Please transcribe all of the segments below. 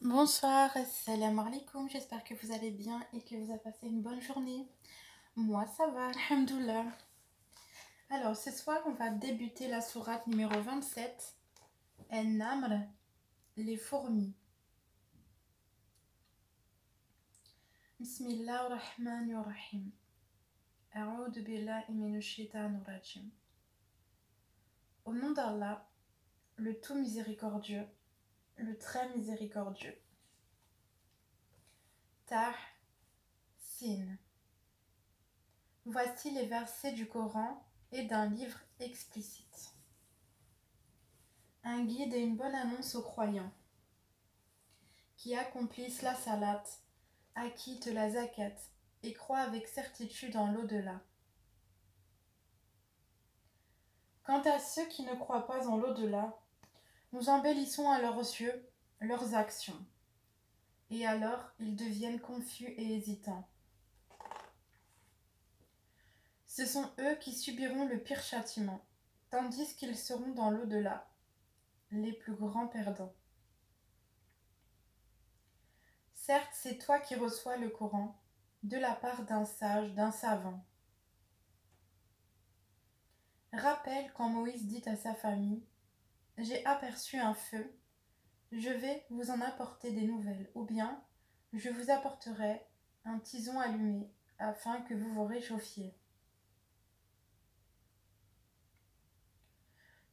Bonsoir, assalamu alaikum, j'espère que vous allez bien et que vous avez passé une bonne journée. Moi ça va, alhamdoulilah. Alors ce soir on va débuter la sourate numéro 27, An-Naml, les fourmis. Bismillahirrahmanirrahim. A'udhu billahi minash shaitanir rajim. Au nom d'Allah, le tout miséricordieux, le très miséricordieux. Sin. Voici les versets du Coran et d'un livre explicite. Un guide et une bonne annonce aux croyants qui accomplissent la salat, acquittent la zakat et croient avec certitude en l'au-delà. Quant à ceux qui ne croient pas en l'au-delà, nous embellissons à leurs yeux leurs actions, et alors ils deviennent confus et hésitants. Ce sont eux qui subiront le pire châtiment, tandis qu'ils seront dans l'au-delà, les plus grands perdants. Certes, c'est toi qui reçois le Coran, de la part d'un sage, d'un savant. Rappelle quand Moïse dit à sa famille « J'ai aperçu un feu, je vais vous en apporter des nouvelles, ou bien je vous apporterai un tison allumé, afin que vous vous réchauffiez. »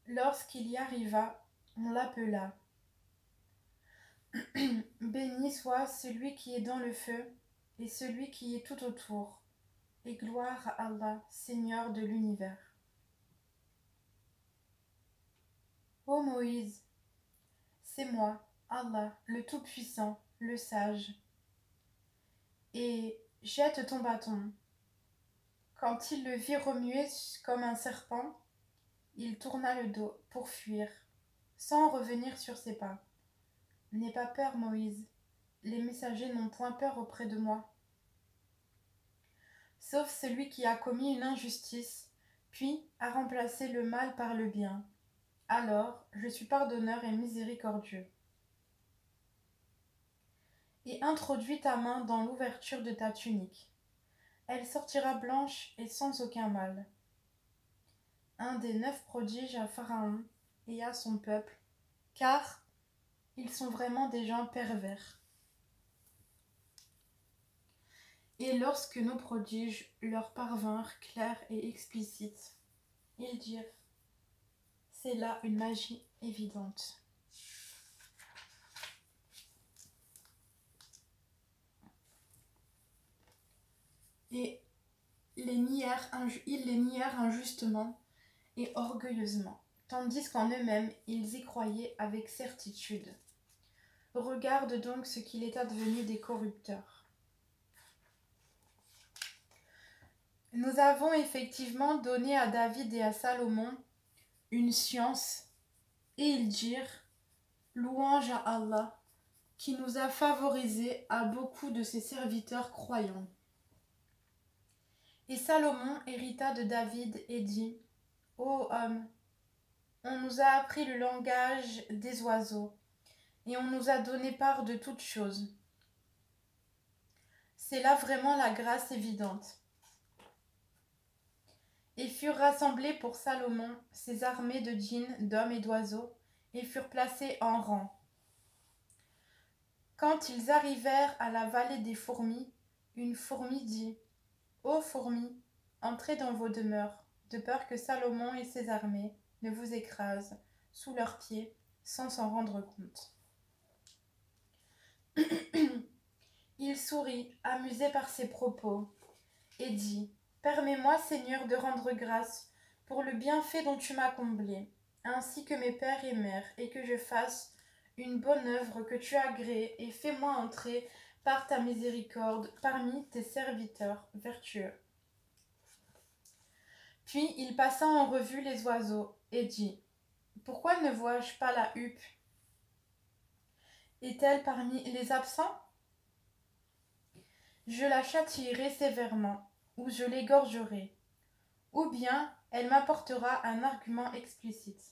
Lorsqu'il y arriva, on l'appela. Béni soit celui qui est dans le feu et celui qui est tout autour, et gloire à Allah, Seigneur de l'univers. Ô Moïse, c'est moi, Allah, le Tout-Puissant, le Sage. Et jette ton bâton. Quand il le vit remuer comme un serpent, il tourna le dos pour fuir, sans revenir sur ses pas. N'aie pas peur, Moïse, les messagers n'ont point peur auprès de moi. Sauf celui qui a commis une injustice, puis a remplacé le mal par le bien. Alors, je suis pardonneur et miséricordieux. Et introduis ta main dans l'ouverture de ta tunique. Elle sortira blanche et sans aucun mal. Un des 9 prodiges à Pharaon et à son peuple, car ils sont vraiment des gens pervers. Et lorsque nos prodiges leur parvinrent clairs et explicites, ils dirent « C'est là une magie évidente. » Et ils les nièrent injustement et orgueilleusement, tandis qu'en eux-mêmes ils y croyaient avec certitude. Regarde donc ce qu'il est advenu des corrupteurs. Nous avons effectivement donné à David et à Salomon une science, et ils dirent « Louange à Allah, qui nous a favorisés à beaucoup de ses serviteurs croyants. » Et Salomon hérita de David et dit « Ô homme, on nous a appris le langage des oiseaux, et on nous a donné part de toutes choses. C'est là vraiment la grâce évidente. » Et furent rassemblés pour Salomon ses armées de djinns, d'hommes et d'oiseaux, et furent placés en rang. Quand ils arrivèrent à la vallée des fourmis, une fourmi dit « Ô fourmis, entrez dans vos demeures, de peur que Salomon et ses armées ne vous écrasent sous leurs pieds sans s'en rendre compte. » Il sourit, amusé par ses propos, et dit « Permets-moi, Seigneur, de rendre grâce pour le bienfait dont tu m'as comblé, ainsi que mes pères et mères, et que je fasse une bonne œuvre que tu as agréée, et fais-moi entrer par ta miséricorde parmi tes serviteurs vertueux. » Puis il passa en revue les oiseaux, et dit « Pourquoi ne vois-je pas la huppe? Est-elle parmi les absents? Je la châtierai sévèrement, ou je l'égorgerai, ou bien elle m'apportera un argument explicite. »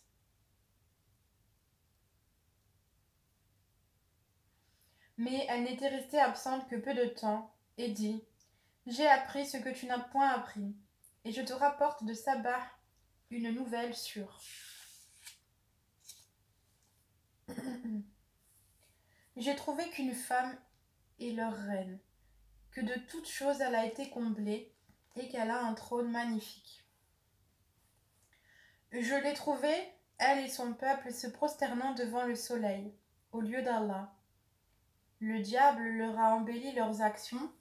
Mais elle n'était restée absente que peu de temps, et dit, j'ai appris ce que tu n'as point appris, et je te rapporte de Sabah une nouvelle sûre. J'ai trouvé qu'une femme est leur reine, que de toutes choses elle a été comblée, et qu'elle a un trône magnifique. Je l'ai trouvée, elle et son peuple, se prosternant devant le soleil, au lieu d'Allah. Le diable leur a embelli leurs actions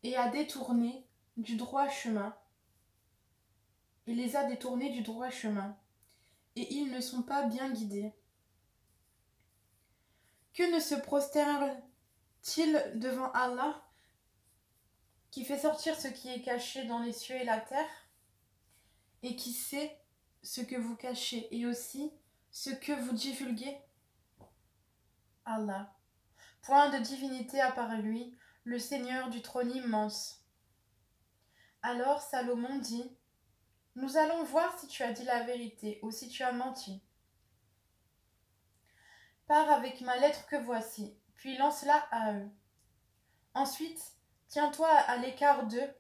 et a détourné du droit chemin. Il les a détournés du droit chemin, et ils ne sont pas bien guidés. Que ne se prosternent-ils devant Allah, qui fait sortir ce qui est caché dans les cieux et la terre, et qui sait ce que vous cachez, et aussi ce que vous divulguez? Allah. Point de divinité à part lui, le Seigneur du trône immense. Alors Salomon dit, nous allons voir si tu as dit la vérité ou si tu as menti. Pars avec ma lettre que voici, puis lance-la à eux. Ensuite, tiens-toi à l'écart d'eux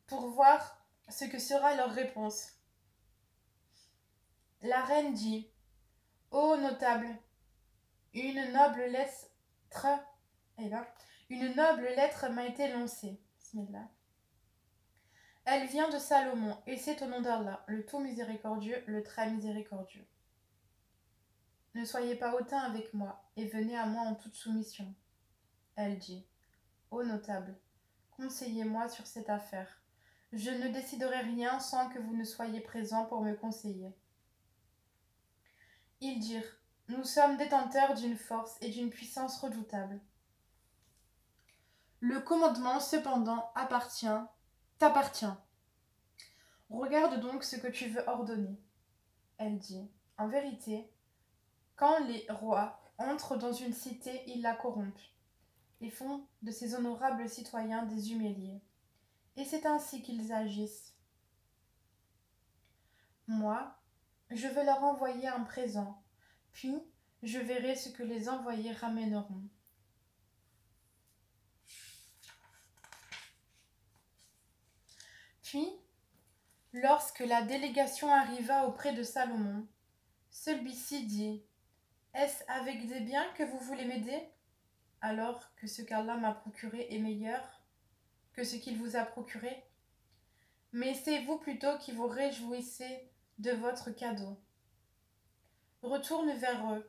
pour voir ce que sera leur réponse. La reine dit, ô notable, une noble lettre m'a été lancée. Bismillah. Elle vient de Salomon, et c'est au nom d'Allah, le tout miséricordieux, le très miséricordieux. Ne soyez pas hautain avec moi, et venez à moi en toute soumission. Elle dit, ô notable, conseillez-moi sur cette affaire. Je ne déciderai rien sans que vous ne soyez présents pour me conseiller. Ils dirent, nous sommes détenteurs d'une force et d'une puissance redoutables. Le commandement, cependant, t'appartient. Regarde donc ce que tu veux ordonner. Elle dit, en vérité, quand les rois entrent dans une cité, ils la corrompent et font de ces honorables citoyens des humiliés. Et c'est ainsi qu'ils agissent. Moi, je vais leur envoyer un présent, puis je verrai ce que les envoyés ramèneront. Puis, lorsque la délégation arriva auprès de Salomon, celui-ci dit, « Est-ce avec des biens que vous voulez m'aider, alors que ce qu'Allah m'a procuré est meilleur que ce qu'il vous a procuré? Mais c'est vous plutôt qui vous réjouissez de votre cadeau. Retourne vers eux.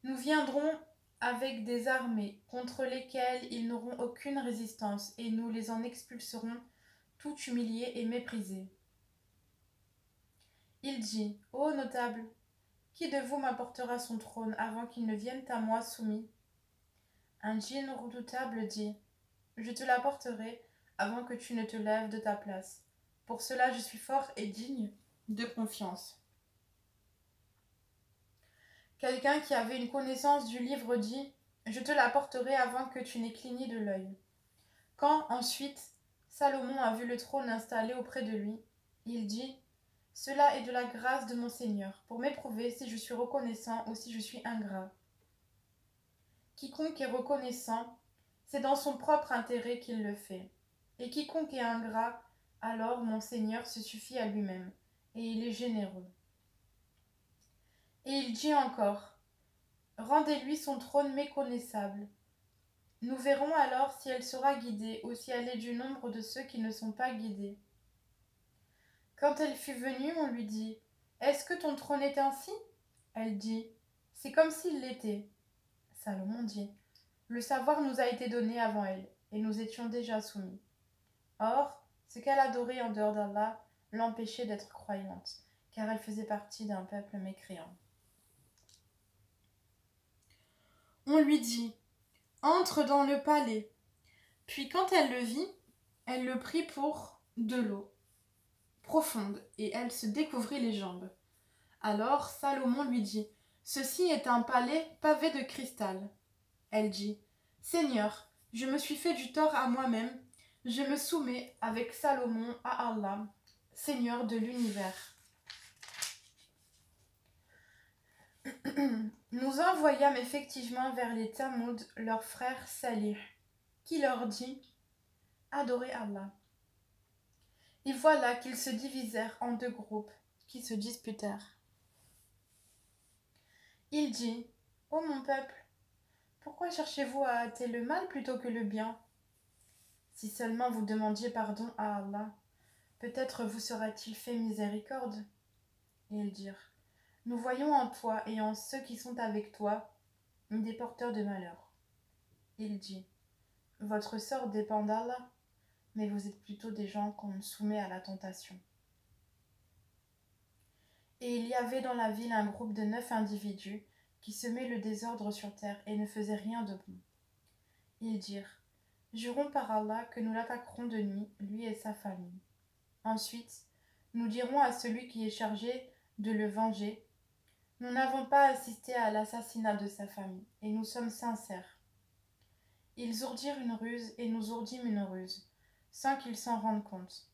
Nous viendrons avec des armées contre lesquelles ils n'auront aucune résistance, et nous les en expulserons tout humiliés et méprisés. » Il dit, « Ô notable, qui de vous m'apportera son trône avant qu'il ne vienne à moi soumis ?» Un djinn redoutable dit, « Je te l'apporterai avant que tu ne te lèves de ta place. Pour cela je suis fort et digne de confiance. » Quelqu'un qui avait une connaissance du livre dit, « Je te l'apporterai avant que tu n'aies cligné de l'œil. » Quand, ensuite, Salomon a vu le trône installé auprès de lui, il dit, « Cela est de la grâce de mon Seigneur, pour m'éprouver si je suis reconnaissant ou si je suis ingrat. » Quiconque est reconnaissant, c'est dans son propre intérêt qu'il le fait. Et quiconque est ingrat, alors mon Seigneur se suffit à lui-même, et il est généreux. Et il dit encore, « Rendez-lui son trône méconnaissable. Nous verrons alors si elle sera guidée ou si elle est du nombre de ceux qui ne sont pas guidés. » Quand elle fut venue, on lui dit, « Est-ce que ton trône est ainsi ?» Elle dit, « C'est comme s'il l'était. » Salomon dit, « Le savoir nous a été donné avant elle, et nous étions déjà soumis. » Or, ce qu'elle adorait en dehors d'Allah l'empêchait d'être croyante, car elle faisait partie d'un peuple mécréant. On lui dit, « Entre dans le palais. » Puis quand elle le vit, elle le prit pour de l'eau profonde, et elle se découvrit les jambes. Alors Salomon lui dit, « Ceci est un palais pavé de cristal. » Elle dit, « Seigneur, je me suis fait du tort à moi-même, je me soumets avec Salomon à Allah, Seigneur de l'univers. Nous envoyâmes effectivement vers les Thammoud leur frère Salih, qui leur dit « Adorez Allah ». Et voilà qu'ils se divisèrent en 2 groupes, qui se disputèrent. Il dit « Ô mon peuple, pourquoi cherchez-vous à hâter le mal plutôt que le bien? Si seulement vous demandiez pardon à Allah, peut-être vous sera-t-il fait miséricorde. » Et ils dirent « Nous voyons en toi et en ceux qui sont avec toi des porteurs de malheur. » Il dit « Votre sort dépend d'Allah, mais vous êtes plutôt des gens qu'on soumet à la tentation. » Et il y avait dans la ville un groupe de 9 individus qui semaient le désordre sur terre et ne faisaient rien de bon. Ils dirent « Jurons par Allah que nous l'attaquerons de nuit, lui et sa famille. Ensuite, nous dirons à celui qui est chargé de le venger, nous n'avons pas assisté à l'assassinat de sa famille, et nous sommes sincères. Ils ourdirent une ruse, et nous ourdîmes une ruse, sans qu'ils s'en rendent compte.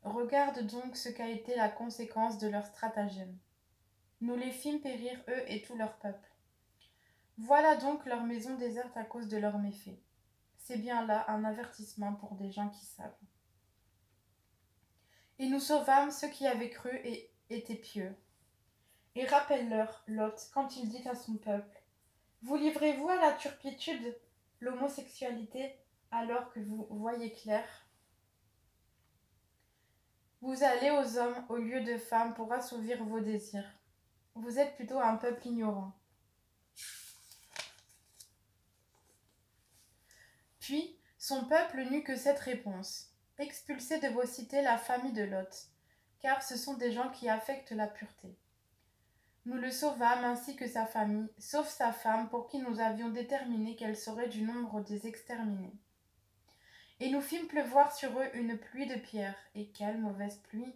Regarde donc ce qu'a été la conséquence de leur stratagème. Nous les fîmes périr eux et tout leur peuple. Voilà donc leur maison déserte à cause de leurs méfaits. C'est bien là un avertissement pour des gens qui savent. Et nous sauvâmes ceux qui avaient cru et étaient pieux. Et rappelle-leur, Lot, quand il dit à son peuple, « Vous livrez-vous à la turpitude, l'homosexualité, alors que vous voyez clair? Vous allez aux hommes au lieu de femmes pour assouvir vos désirs. Vous êtes plutôt un peuple ignorant. » Puis, son peuple n'eut que cette réponse. « Expulsez de vos cités la famille de Lot, car ce sont des gens qui affectent la pureté. » Nous le sauvâmes ainsi que sa famille, sauf sa femme pour qui nous avions déterminé qu'elle serait du nombre des exterminés. Et nous fîmes pleuvoir sur eux une pluie de pierres, et quelle mauvaise pluie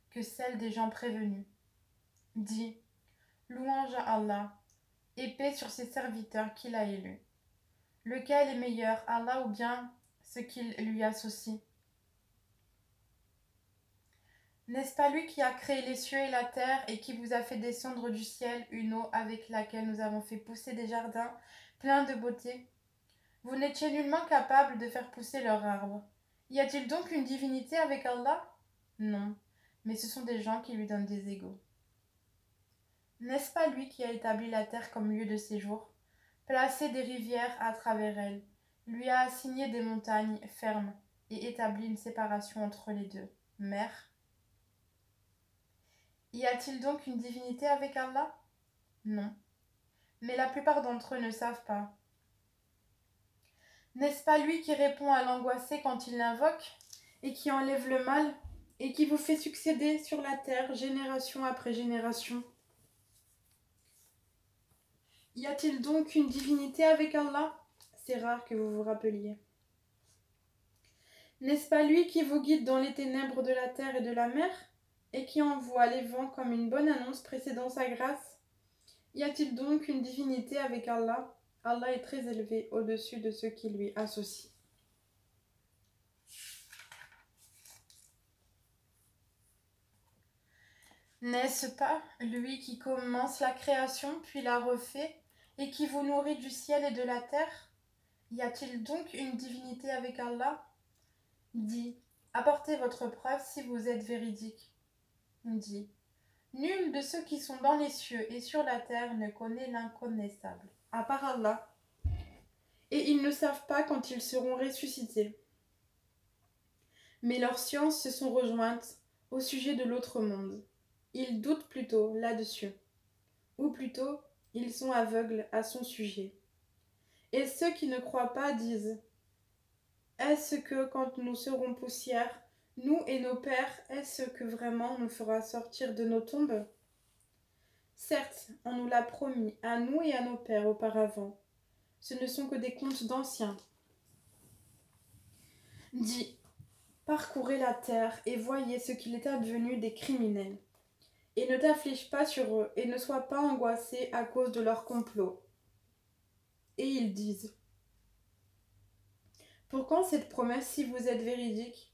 que celle des gens prévenus. Dis, louange à Allah, et paix sur ses serviteurs qu'il a élus. Lequel est meilleur, Allah ou bien ce qu'il lui associe? N'est-ce pas lui qui a créé les cieux et la terre et qui vous a fait descendre du ciel une eau avec laquelle nous avons fait pousser des jardins pleins de beauté? Vous n'étiez nullement capable de faire pousser leurs arbres. Y a-t-il donc une divinité avec Allah? Non, mais ce sont des gens qui lui donnent des égaux. N'est-ce pas lui qui a établi la terre comme lieu de séjour, placé des rivières à travers elle, lui a assigné des montagnes fermes et établi une séparation entre les deux, mer? Y a-t-il donc une divinité avec Allah? Non, mais la plupart d'entre eux ne savent pas. N'est-ce pas lui qui répond à l'angoissé quand il l'invoque, et qui enlève le mal, et qui vous fait succéder sur la terre génération après génération? Y a-t-il donc une divinité avec Allah? C'est rare que vous vous rappeliez. N'est-ce pas lui qui vous guide dans les ténèbres de la terre et de la mer, et qui envoie les vents comme une bonne annonce précédant sa grâce? Y a-t-il donc une divinité avec Allah? Allah est très élevé au-dessus de ceux qui lui associent. N'est-ce pas lui qui commence la création puis la refait, et qui vous nourrit du ciel et de la terre? Y a-t-il donc une divinité avec Allah? Dis, apportez votre preuve si vous êtes véridique. Dis, nul de ceux qui sont dans les cieux et sur la terre ne connaît l'inconnaissable, à part Allah, et ils ne savent pas quand ils seront ressuscités. Mais leurs sciences se sont rejointes au sujet de l'autre monde. Ils doutent plutôt là-dessus, ou plutôt, ils sont aveugles à son sujet. Et ceux qui ne croient pas disent, est-ce que quand nous serons poussière, nous et nos pères, est-ce que vraiment nous fera sortir de nos tombes? Certes, on nous l'a promis, à nous et à nos pères auparavant. Ce ne sont que des contes d'anciens. Dis, parcourez la terre et voyez ce qu'il est advenu des criminels. Et ne t'afflige pas sur eux, et ne sois pas angoissé à cause de leur complot. Et ils disent, pour quand cette promesse si vous êtes véridique?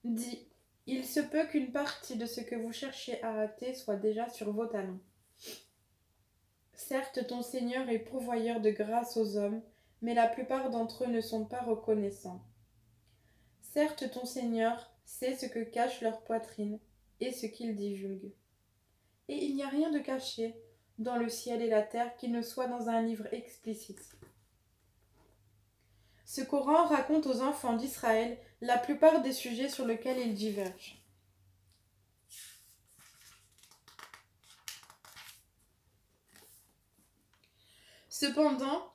Dis, Il se peut qu'une partie de ce que vous cherchez à hâter soit déjà sur vos talons. Certes, ton Seigneur est pourvoyeur de grâce aux hommes, mais la plupart d'entre eux ne sont pas reconnaissants. Certes, ton Seigneur sait ce que cache leur poitrine et ce qu'ils divulguent. Et il n'y a rien de caché dans le ciel et la terre qui ne soit dans un livre explicite. Ce Coran raconte aux enfants d'Israël la plupart des sujets sur lesquels ils divergent. Cependant,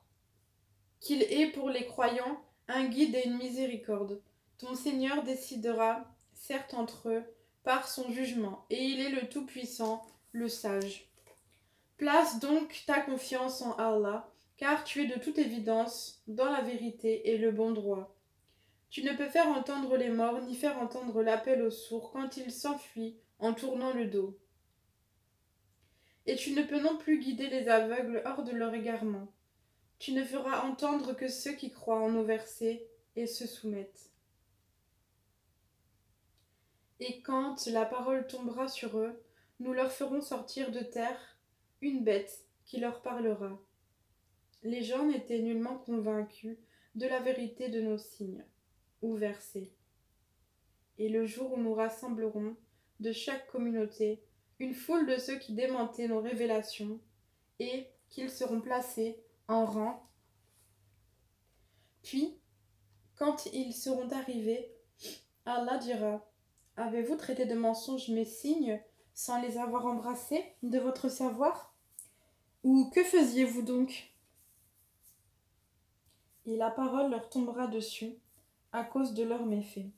qu'il est pour les croyants un guide et une miséricorde. Ton Seigneur décidera, certes entre eux, par son jugement, et il est le Tout-Puissant, le Sage. Place donc ta confiance en Allah, car tu es de toute évidence dans la vérité et le bon droit. Tu ne peux faire entendre les morts, ni faire entendre l'appel aux sourds quand ils s'enfuient en tournant le dos. Et tu ne peux non plus guider les aveugles hors de leur égarement. Tu ne feras entendre que ceux qui croient en nos versets et se soumettent. Et quand la parole tombera sur eux, nous leur ferons sortir de terre une bête qui leur parlera. Les gens n'étaient nullement convaincus de la vérité de nos signes ou versets. Et le jour où nous rassemblerons de chaque communauté une foule de ceux qui démentaient nos révélations, et qu'ils seront placés en rang. Puis, quand ils seront arrivés, Allah dira: avez-vous traité de mensonges mes signes sans les avoir embrassés de votre savoir? Ou que faisiez-vous donc? Et la parole leur tombera dessus à cause de leurs méfaits,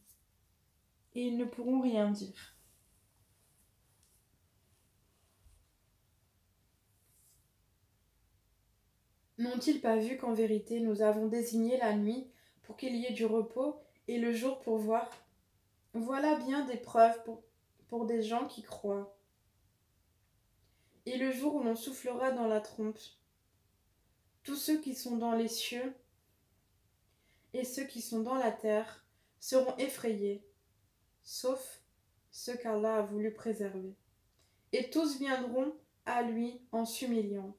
et ils ne pourront rien dire. N'ont-ils pas vu qu'en vérité nous avons désigné la nuit pour qu'il y ait du repos et le jour pour voir? Voilà bien des preuves pour des gens qui croient. Et le jour où l'on soufflera dans la trompe, tous ceux qui sont dans les cieux et ceux qui sont dans la terre seront effrayés, sauf ceux qu'Allah a voulu préserver. Et tous viendront à lui en s'humiliant.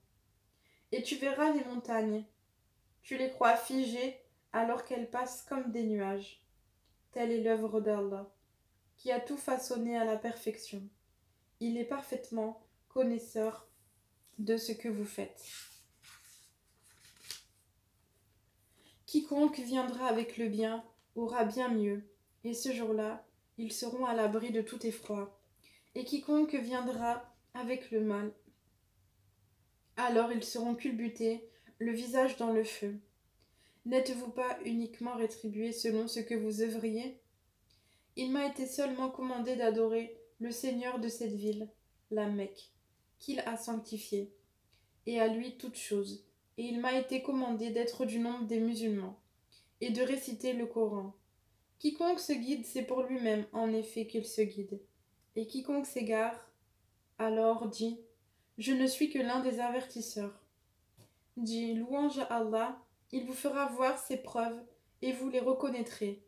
Et tu verras les montagnes, tu les crois figées alors qu'elles passent comme des nuages. Telle est l'œuvre d'Allah, qui a tout façonné à la perfection. Il est parfaitement connaisseur de ce que vous faites. Quiconque viendra avec le bien aura bien mieux, et ce jour-là, ils seront à l'abri de tout effroi. Et quiconque viendra avec le mal, alors ils seront culbutés, le visage dans le feu. N'êtes-vous pas uniquement rétribués selon ce que vous œuvriez? Il m'a été seulement commandé d'adorer le Seigneur de cette ville, la Mecque, qu'il a sanctifiée, et à lui toute chose. Et il m'a été commandé d'être du nombre des musulmans, et de réciter le Coran. Quiconque se guide, c'est pour lui-même, en effet, qu'il se guide. Et quiconque s'égare, alors dit: je ne suis que l'un des avertisseurs. Dis: louange à Allah, il vous fera voir ses preuves, et vous les reconnaîtrez.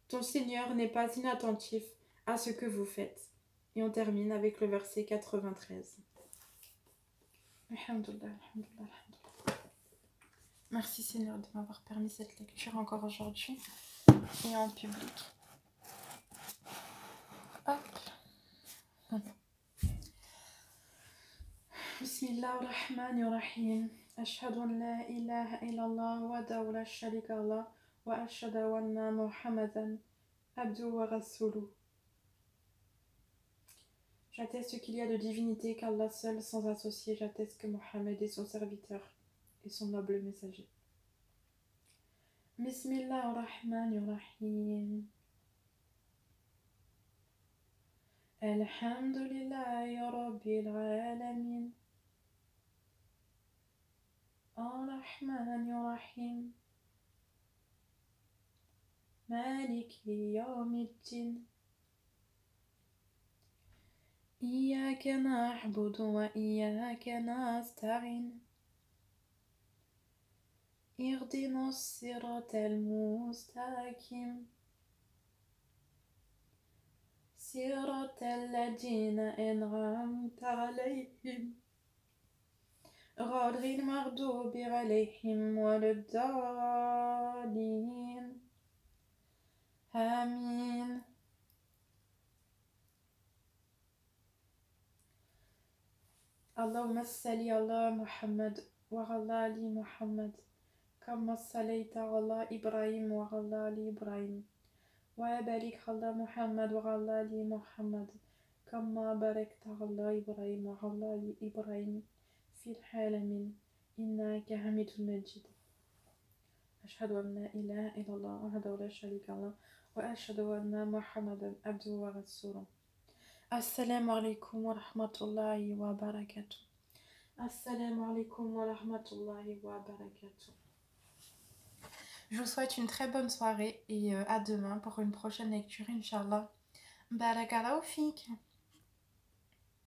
Ton Seigneur n'est pas inattentif à ce que vous faites. Et on termine avec le verset 93. Alhamdulillah, alhamdulillah, alhamdulillah. Merci Seigneur de m'avoir permis cette lecture encore aujourd'hui et en public. Hop. Bismillahirrahmanirrahim. Ashhadu an la ilaha illallah wa la sharika lah wa ashhadu anna Muhammadan abduhu wa rasuluh. J'atteste qu'il y a de divinité qu'Allah seul sans associé. J'atteste que Mohammed est son serviteur et son noble messager. Bismillahirrahmanirrahim. Alhamdulillahi Rabbil Alamin. Ar-Rahmanir-Rahim. Maliki Yawmiddin. Iyyaka na'budu wa iyyaka nasta'in. اهدنا الصراط المستقيم صراط الذين أنعمت عليهم غير المغضوب عليهم ولا الضالين آمين. اللهم صل على محمد وعلى آل محمد كما صليت على إبراهيم وعلى آل إبراهيم وبارك على محمد وعلى آل محمد كما باركت على إبراهيم وعلى آل إبراهيم في العالمين إنك حميد مجيد. أشهد أن لا إله إلا الله وحده لا شريك له وأشهد أن محمدا عبده ورسوله. السلام عليكم ورحمة الله وبركاته. السلام عليكم ورحمة الله وبركاته. Je vous souhaite une très bonne soirée et à demain pour une prochaine lecture, Inch'Allah. Barakallahu fik.